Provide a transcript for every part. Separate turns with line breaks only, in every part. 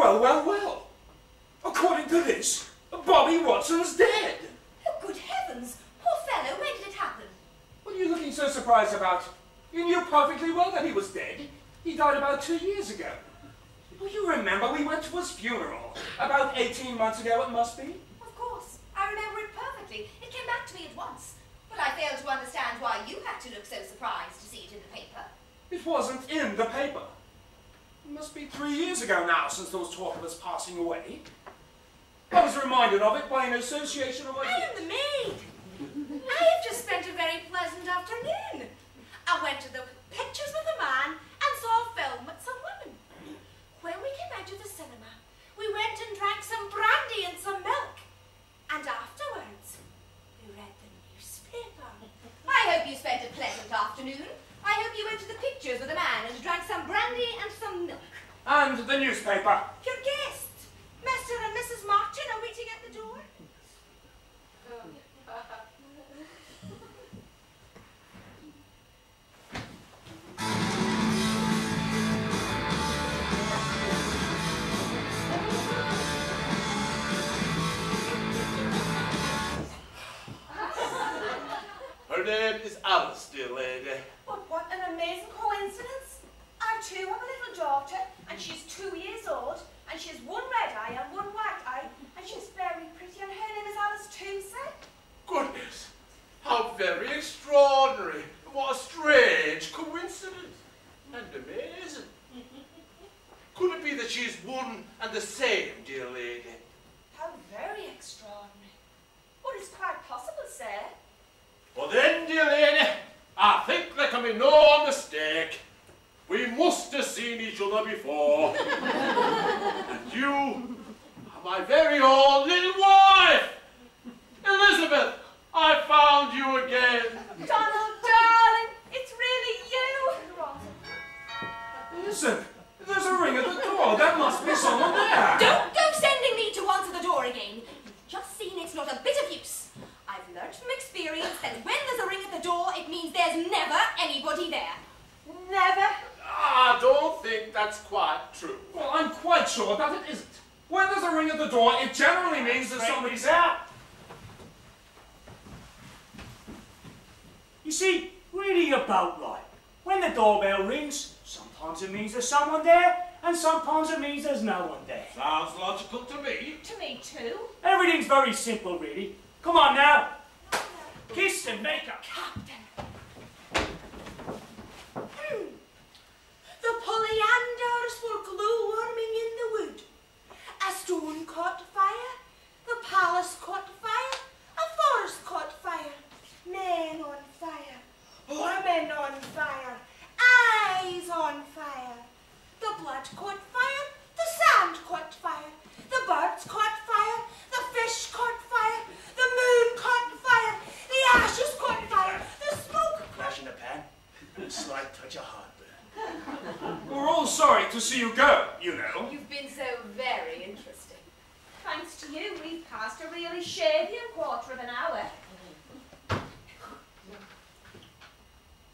Well, well, well. According to this, Bobby Watson's dead.
Oh, good heavens! Poor fellow, when did it happen?
What are you looking so surprised about? You knew perfectly well that he was dead. He died about 2 years ago. Well, you remember we went to his funeral. About 18 months ago it must be.
Of course. I remember it perfectly. It came back to me at once. But I failed to understand why you had to look so surprised to see it in the paper.
It wasn't in the paper. It must be 3 years ago now since there was talk of his passing away. I was reminded of it by an association of ideas.
I am the maid. I have just spent a very pleasant afternoon. I went to the pictures with a man and saw a film with some women. When we came out of the cinema, we went and drank some brandy and some milk. And afterwards, we read the newspaper. I hope you spent a pleasant afternoon. I hope you went to the pictures with a man and drank some brandy and some milk.
And the newspaper.
Your guests, Mr. and Mrs. Martin, are waiting at the door.
Her name is Alice, dear lady.
But what an amazing coincidence. I too have a little daughter, and she's 2 years old, and she has one red eye and one white eye, and she's very pretty, and her name is Alice too, sir.
Goodness, how very extraordinary. What a strange coincidence. And amazing. Could it be that she is one and the same, dear lady?
How very extraordinary. Well, it's quite possible, sir.
Well then, dear lady, I think there can be no mistake. We must have seen each other before. And you are my very own little wife. Elizabeth, I found you again.
Donald, darling, it's really you.
Listen, there's a ring at the door. There must be someone there.
Don't go sending me to answer the door again. You've just seen it's not a bit of use. I've learnt from experience that when there's a ring at the door, it means there's never anybody there. Never?
I don't think that's quite true.
Well, I'm quite sure that it isn't. When there's a ring at the door, it generally means that somebody's there.
You see, really about right. When the doorbell rings, sometimes it means there's someone there, and sometimes it means there's no one there.
Sounds logical to me.
To me too.
Everything's very simple, really. Come on now. Kiss and make up.
Captain. The polyanders were glowworming in the wood. A stone caught fire, the palace caught fire, a forest caught fire. Men on fire, women on fire, eyes on fire. The blood caught fire, the sand caught fire, the birds caught fire, the fish caught fire, the moon caught fire, the ashes caught fire, the smoke caught
Flash in the pan. A slight touch of heartburn.
We're all sorry to see you go, you know.
You've been so very interesting. Thanks to you, we've passed a really shady quarter of an hour.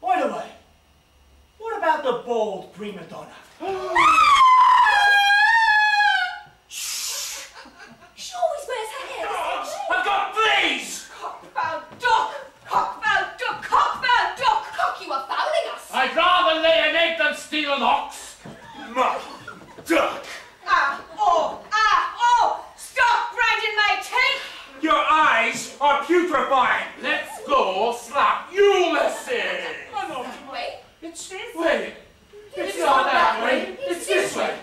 By the way, what about the bald prima donna?
Shh! She always wears her hair.
I've got fleas!
Cock-fowl duck! Cock-fowl duck! Cock-fowl duck! Cock, you are fouling us!
I'd rather lay an egg than steal an ox.
My duck!
Oh! Stop grinding my teeth!
Your eyes are putrefying!
Let's go slap Ulysses.
Wait,
Wait! It's not that way! It's this way!